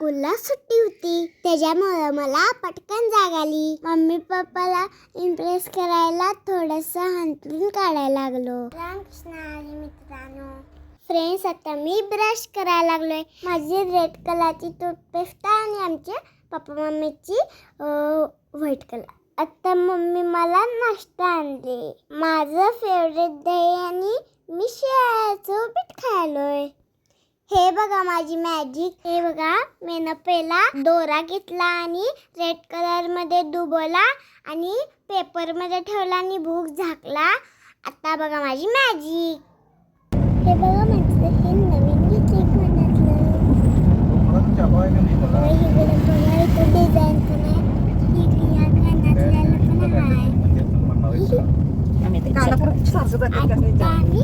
स्कूलला सुट्टी होती, त्याच्यामुळे मला पटकन जाग आली. मम्मी पप्पाला इम्प्रेस करायला थोडंसं हंतरून काढायला लागलो. रामकृष्ण हरी मित्रांनो. फ्रेंड्स, आता मी ब्रश करायला लागलोय. माझी रेड कलरची टूथपेस्ट आणि आमच्या पप्पा मम्मीची व्हाईट कलर. आता मम्मी मला नाश्ता आणले. माझं फेवरेट दही आणि मी शेळ्याचं पीठ खायलोय. हे बघा माझी मॅजिक. हे बघा, मी पहिला दोरा घेतला आणि रेड कलर मध्ये डुबवला आणि पेपर मध्ये ठेवला आणि भूक झाकला. आता बघा माझी मॅजिक. हे बघा म्हटलं, हे नवीन घेतले कानातलं. बघा इथं डिझाईन पण आहे. या कानातल्याला पण आहे. आता आम्ही